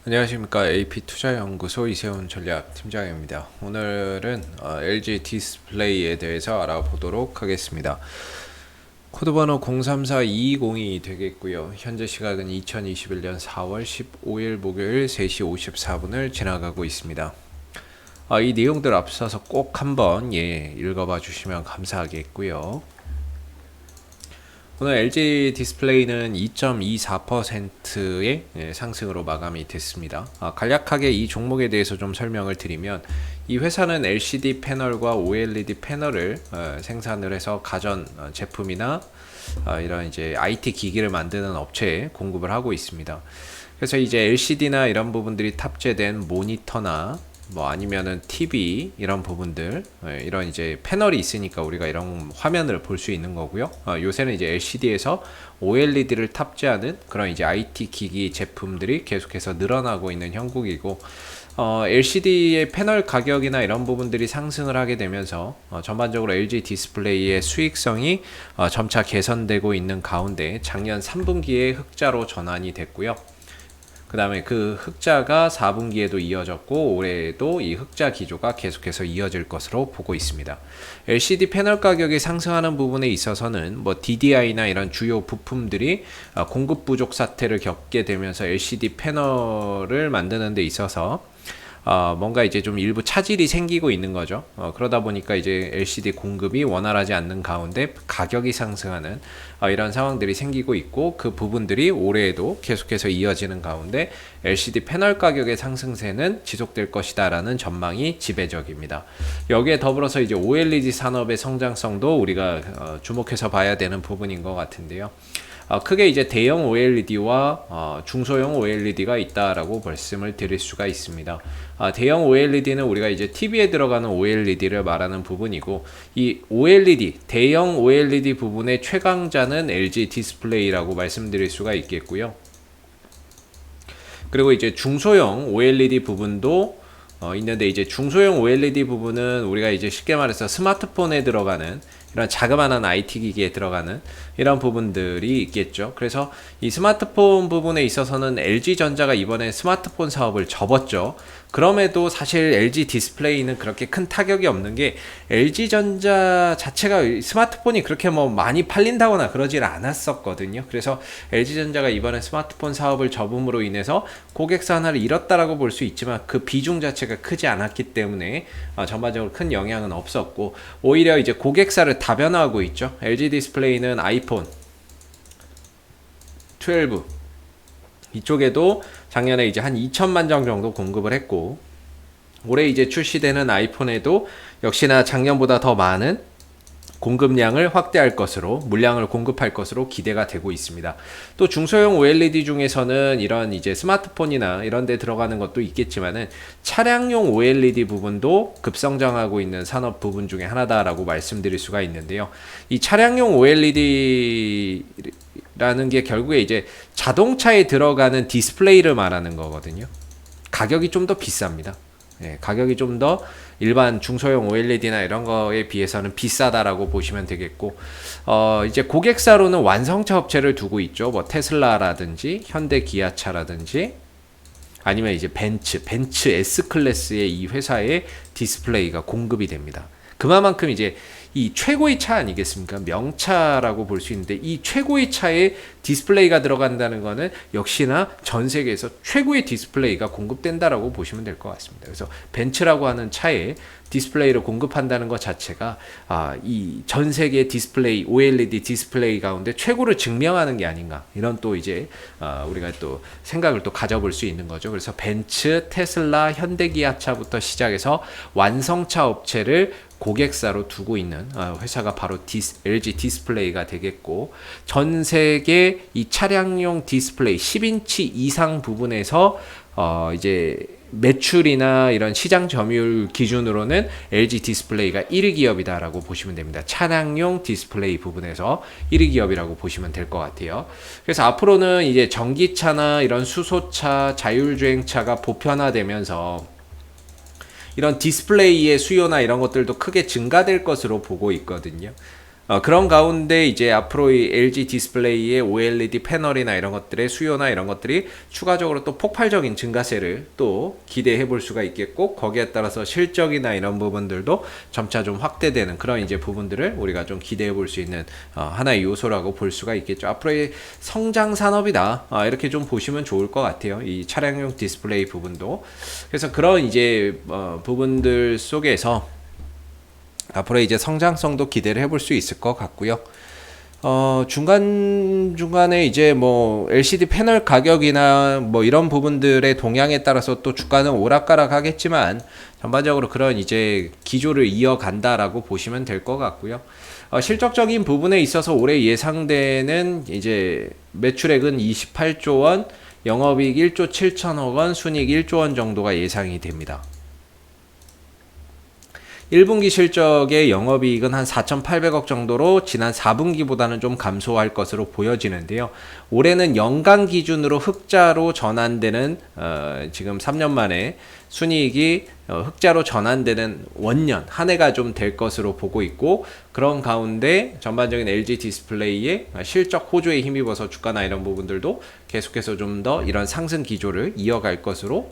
안녕하십니까. AP투자연구소 이세훈 전략팀장입니다. 오늘은 LG 디스플레이에 대해서 알아보도록 하겠습니다. 코드번호 034220이 되겠고요. 현재 시각은 2021년 4월 15일 목요일 3시 54분을 지나가고 있습니다. 이 내용들 앞서서 꼭 한번 읽어봐 주시면 감사하겠고요. 오늘 LG 디스플레이는 2.24%의 상승으로 마감이 됐습니다. 간략하게 이 종목에 대해서 좀 설명을 드리면, 이 회사는 LCD 패널과 OLED 패널을 생산을 해서 가전 제품이나 이런 이제 IT 기기를 만드는 업체에 공급을 하고 있습니다. 그래서 이제 LCD나 이런 부분들이 탑재된 모니터나 뭐 아니면은 TV 이런 부분들, 이런 이제 패널이 있으니까 우리가 이런 화면을 볼 수 있는 거고요. 요새는 이제 LCD에서 OLED를 탑재하는 그런 이제 IT 기기 제품들이 계속해서 늘어나고 있는 형국이고, LCD의 패널 가격이나 이런 부분들이 상승을 하게 되면서 전반적으로 LG 디스플레이의 수익성이 점차 개선되고 있는 가운데 작년 3분기에 흑자로 전환이 됐고요. 그 다음에 그 흑자가 4분기에도 이어졌고, 올해에도 이 흑자 기조가 계속해서 이어질 것으로 보고 있습니다. LCD 패널 가격이 상승하는 부분에 있어서는 뭐 DDI나 이런 주요 부품들이 공급 부족 사태를 겪게 되면서 LCD 패널을 만드는 데 있어서 뭔가 이제 좀 일부 차질이 생기고 있는 거죠. 그러다 보니까 이제 LCD 공급이 원활하지 않는 가운데 가격이 상승하는 이런 상황들이 생기고 있고, 그 부분들이 올해에도 계속해서 이어지는 가운데 LCD 패널 가격의 상승세는 지속될 것이다라는 전망이 지배적입니다. 여기에 더불어서 이제 OLED 산업의 성장성도 우리가 주목해서 봐야 되는 부분인 것 같은데요. 크게 이제 대형 OLED와 중소형 OLED가 있다라고 말씀을 드릴 수가 있습니다. 대형 OLED는 우리가 이제 TV에 들어가는 OLED를 말하는 부분이고, 이 OLED, 대형 OLED 부분의 최강자는 LG 디스플레이라고 말씀드릴 수가 있겠고요. 그리고 이제 중소형 OLED 부분도 있는데, 이제 중소형 OLED 부분은 우리가 이제 쉽게 말해서 스마트폰에 들어가는 이런 자그마한 IT 기기에 들어가는 이런 부분들이 있겠죠. 그래서 이 스마트폰 부분에 있어서는 LG전자가 이번에 스마트폰 사업을 접었죠. 그럼에도 사실 LG 디스플레이는 그렇게 큰 타격이 없는 게, LG전자 자체가 스마트폰이 그렇게 뭐 많이 팔린다거나 그러질 않았었거든요. 그래서 LG전자가 이번에 스마트폰 사업을 접음으로 인해서 고객사 하나를 잃었다라고 볼 수 있지만, 그 비중 자체가 크지 않았기 때문에 전반적으로 큰 영향은 없었고, 오히려 이제 고객사를 다변화하고 있죠. LG 디스플레이는 아이폰 12 이쪽에도 작년에 이제 한 2천만 장 정도 공급을 했고, 올해 이제 출시되는 아이폰에도 역시나 작년보다 더 많은 공급량을 확대할 것으로, 물량을 공급할 것으로 기대가 되고 있습니다. 또 중소형 OLED 중에서는 이런 이제 스마트폰이나 이런 데 들어가는 것도 있겠지만은, 차량용 OLED 부분도 급성장하고 있는 산업 부분 중에 하나다라고 말씀드릴 수가 있는데요. 이 차량용 OLED 라는 게 결국에 이제 자동차에 들어가는 디스플레이를 말하는 거거든요. 가격이 좀 더 비쌉니다. 가격이 좀 더 일반 중소형 OLED나 이런 거에 비해서는 비싸다라고 보시면 되겠고, 이제 고객사로는 완성차 업체를 두고 있죠. 뭐 테슬라라든지 현대 기아차라든지 아니면 이제 벤츠 S 클래스의 이 회사의 디스플레이가 공급이 됩니다. 그만큼 이제 이 최고의 차 아니겠습니까? 명차라고 볼 수 있는데, 이 최고의 차에 디스플레이가 들어간다는 거는 역시나 전 세계에서 최고의 디스플레이가 공급된다라고 보시면 될 것 같습니다. 그래서 벤츠라고 하는 차에 디스플레이를 공급한다는 것 자체가 이 전 세계 디스플레이, OLED 디스플레이 가운데 최고를 증명하는 게 아닌가, 이런 또 이제 우리가 또 생각을 또 가져볼 수 있는 거죠. 그래서 벤츠, 테슬라, 현대기아차부터 시작해서 완성차 업체를 고객사로 두고 있는 회사가 바로 LG 디스플레이가 되겠고, 전 세계 이 차량용 디스플레이 10인치 이상 부분에서 이제 매출이나 이런 시장 점유율 기준으로는 LG 디스플레이가 1위 기업이다라고 보시면 됩니다. 차량용 디스플레이 부분에서 1위 기업이라고 보시면 될 것 같아요. 그래서 앞으로는 이제 전기차나 이런 수소차, 자율주행차가 보편화되면서 이런 디스플레이의 수요나 이런 것들도 크게 증가될 것으로 보고 있거든요. 그런 가운데 이제 앞으로 이 LG 디스플레이의 OLED 패널이나 이런 것들의 수요나 이런 것들이 추가적으로 또 폭발적인 증가세를 또 기대해 볼 수가 있겠고, 거기에 따라서 실적이나 이런 부분들도 점차 좀 확대되는 그런 이제 부분들을 우리가 좀 기대해 볼 수 있는 하나의 요소라고 볼 수가 있겠죠. 앞으로의 성장 산업이다, 이렇게 좀 보시면 좋을 것 같아요. 이 차량용 디스플레이 부분도. 그래서 그런 이제 부분들 속에서 앞으로 이제 성장성도 기대를 해볼 수 있을 것 같고요. 중간중간에 이제 뭐 LCD 패널 가격이나 뭐 이런 부분들의 동향에 따라서 또 주가는 오락가락 하겠지만, 전반적으로 그런 이제 기조를 이어간다라고 보시면 될 것 같고요. 실적적인 부분에 있어서 올해 예상되는 이제 매출액은 28조 원, 영업이익 1조 7천억 원, 순이익 1조 원 정도가 예상이 됩니다. 1분기 실적의 영업이익은 한 4,800억 정도로 지난 4분기보다는 좀 감소할 것으로 보여지는데요. 올해는 연간 기준으로 흑자로 전환되는 지금 3년 만에 순이익이 흑자로 전환되는 원년 한 해가 좀 될 것으로 보고 있고, 그런 가운데 전반적인 LG 디스플레이의 실적 호조에 힘입어서 주가나 이런 부분들도 계속해서 좀 더 이런 상승 기조를 이어갈 것으로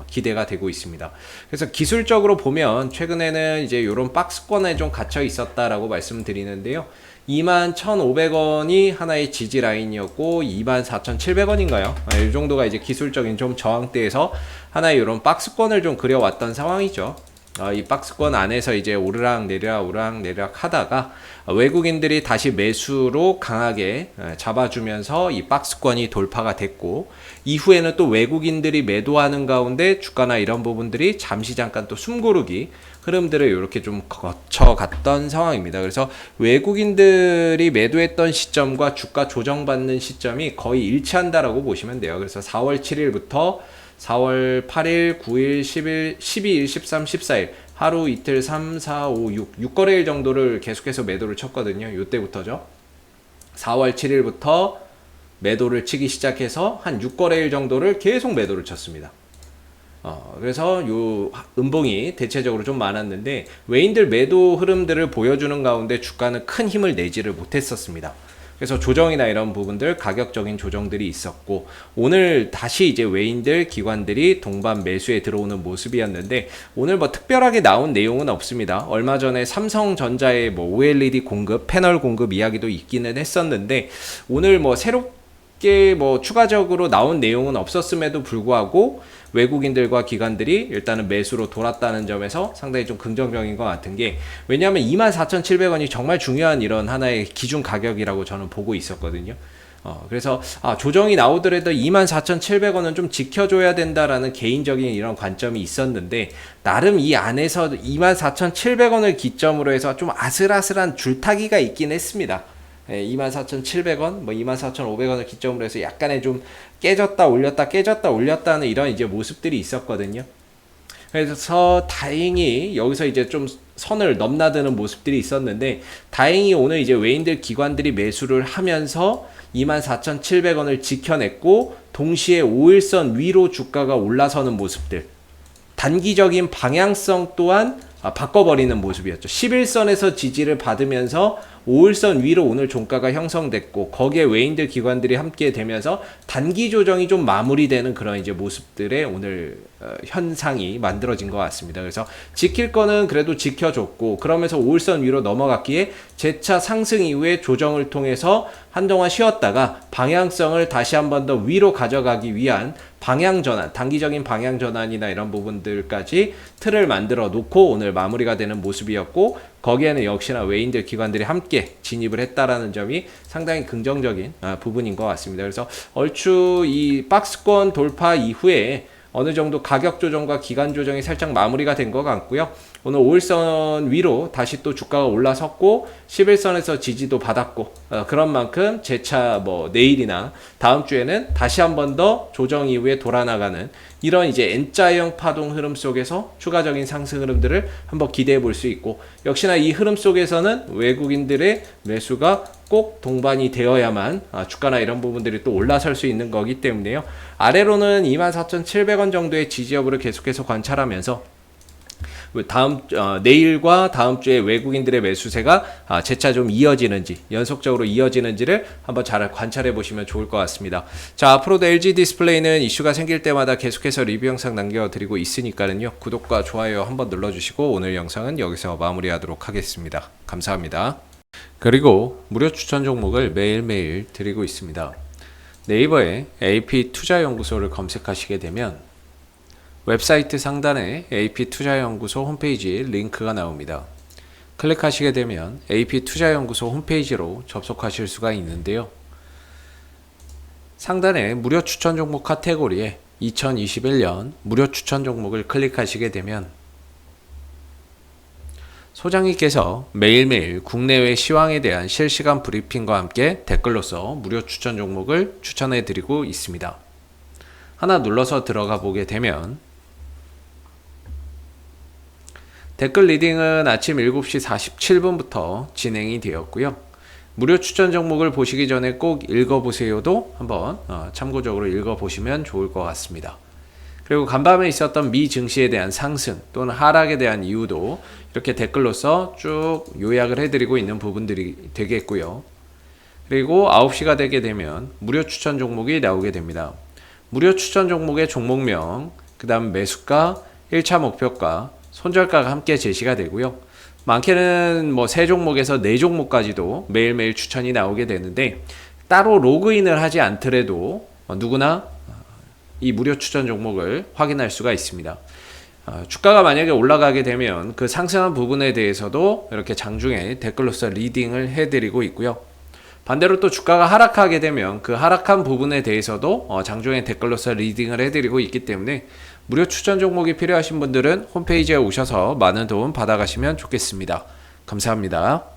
기대가 되고 있습니다. 그래서 기술적으로 보면 최근에는 이제 이런 박스권에 좀 갇혀 있었다라고 말씀드리는데요. 21,500원이 하나의 지지 라인이었고 24,700원인가요? 이 정도가 이제 기술적인 좀 저항대에서 하나의 이런 박스권을 좀 그려왔던 상황이죠. 이 박스권 안에서 이제 오르락 내리락 하다가 외국인들이 다시 매수로 강하게 잡아주면서 이 박스권이 돌파가 됐고, 이후에는 또 외국인들이 매도하는 가운데 주가나 이런 부분들이 잠시 잠깐 또 숨고르기 흐름들을 이렇게 좀 거쳐갔던 상황입니다. 그래서 외국인들이 매도했던 시점과 주가 조정받는 시점이 거의 일치한다라고 보시면 돼요. 그래서 4월 7일부터 4월 8일, 9일, 10일, 12일, 13, 14일 하루 이틀 3, 4, 5, 6거래일 정도를 계속해서 매도를 쳤거든요. 이때부터죠. 4월 7일부터 매도를 치기 시작해서 한 6거래일 정도를 계속 매도를 쳤습니다. 그래서 요 음봉이 대체적으로 좀 많았는데, 외인들 매도 흐름들을 보여주는 가운데 주가는 큰 힘을 내지를 못했었습니다. 그래서 조정이나 이런 부분들, 가격적인 조정들이 있었고, 오늘 다시 이제 외인들, 기관들이 동반 매수에 들어오는 모습이었는데, 오늘 뭐 특별하게 나온 내용은 없습니다. 얼마 전에 삼성전자의 뭐 OLED 공급, 패널 공급 이야기도 있기는 했었는데, 오늘 뭐 새롭게 뭐 추가적으로 나온 내용은 없었음에도 불구하고 외국인들과 기관들이 일단은 매수로 돌았다는 점에서 상당히 좀 긍정적인 것 같은 게, 왜냐하면 24,700원이 정말 중요한 이런 하나의 기준 가격이라고 저는 보고 있었거든요. 그래서 조정이 나오더라도 24,700원은 좀 지켜줘야 된다라는 개인적인 이런 관점이 있었는데, 나름 이 안에서 24,700원을 기점으로 해서 좀 아슬아슬한 줄타기가 있긴 했습니다. 24,700원, 뭐 24,500원을 기점으로 해서 약간의 좀 깨졌다 올렸다는 이런 이제 모습들이 있었거든요. 그래서 다행히 여기서 이제 좀 선을 넘나드는 모습들이 있었는데, 다행히 오늘 이제 외인들 기관들이 매수를 하면서 24,700원을 지켜냈고, 동시에 5일선 위로 주가가 올라서는 모습들, 단기적인 방향성 또한 바꿔버리는 모습이었죠. 11선에서 지지를 받으면서 5일선 위로 오늘 종가가 형성됐고, 거기에 외인들 기관들이 함께 되면서 단기 조정이 좀 마무리되는 그런 이제 모습들의 오늘 현상이 만들어진 것 같습니다. 그래서 지킬 거는 그래도 지켜줬고, 그러면서 5일선 위로 넘어갔기에 재차 상승 이후에 조정을 통해서 한동안 쉬었다가 방향성을 다시 한 번 더 위로 가져가기 위한 방향 전환, 단기적인 방향 전환이나 이런 부분들까지 틀을 만들어 놓고 오늘 마무리가 되는 모습이었고, 거기에는 역시나 외인들 기관들이 함께 진입을 했다라는 점이 상당히 긍정적인 부분인 것 같습니다. 그래서 얼추 이 박스권 돌파 이후에 어느 정도 가격 조정과 기간 조정이 살짝 마무리가 된 것 같고요. 오늘 5일선 위로 다시 또 주가가 올라섰고 11선에서 지지도 받았고, 그런 만큼 재차 뭐 내일이나 다음 주에는 다시 한 번 더 조정 이후에 돌아나가는 이런 이제 N자형 파동 흐름 속에서 추가적인 상승 흐름들을 한번 기대해 볼 수 있고, 역시나 이 흐름 속에서는 외국인들의 매수가 꼭 동반이 되어야만 주가나 이런 부분들이 또 올라설 수 있는 거기 때문에요. 아래로는 24,700원 정도의 지지 여부를 계속해서 관찰하면서 내일과 다음 주에 외국인들의 매수세가 재차 좀 이어지는지, 연속적으로 이어지는지를 한번 잘 관찰해 보시면 좋을 것 같습니다. 자, 앞으로도 LG 디스플레이는 이슈가 생길 때마다 계속해서 리뷰 영상 남겨드리고 있으니까요. 구독과 좋아요 한번 눌러주시고 오늘 영상은 여기서 마무리하도록 하겠습니다. 감사합니다. 그리고 무료 추천 종목을 매일매일 드리고 있습니다. 네이버에 AP투자연구소를 검색하시게 되면 웹사이트 상단에 AP투자연구소 홈페이지 링크가 나옵니다. 클릭하시게 되면 AP투자연구소 홈페이지로 접속하실 수가 있는데요. 상단에 무료 추천 종목 카테고리에 2021년 무료 추천 종목을 클릭하시게 되면 소장님께서 매일매일 국내외 시황에 대한 실시간 브리핑과 함께 댓글로서 무료 추천 종목을 추천해 드리고 있습니다. 하나 눌러서 들어가 보게 되면 댓글 리딩은 아침 7시 47분부터 진행이 되었고요. 무료 추천 종목을 보시기 전에 꼭 읽어보세요도 한번 참고적으로 읽어보시면 좋을 것 같습니다. 그리고 간밤에 있었던 미 증시에 대한 상승 또는 하락에 대한 이유도 이렇게 댓글로서 쭉 요약을 해드리고 있는 부분들이 되겠고요. 그리고 9시가 되게 되면 무료 추천 종목이 나오게 됩니다. 무료 추천 종목의 종목명, 그 다음 매수가, 1차 목표가, 손절가가 함께 제시가 되고요. 많게는 뭐 3종목에서 4종목까지도 매일매일 추천이 나오게 되는데 따로 로그인을 하지 않더라도 누구나 이 무료 추천 종목을 확인할 수가 있습니다. 주가가 만약에 올라가게 되면 그 상승한 부분에 대해서도 이렇게 장중에 댓글로서 리딩을 해드리고 있고요. 반대로 또 주가가 하락하게 되면 그 하락한 부분에 대해서도 장중에 댓글로서 리딩을 해드리고 있기 때문에 무료 추천 종목이 필요하신 분들은 홈페이지에 오셔서 많은 도움 받아가시면 좋겠습니다. 감사합니다.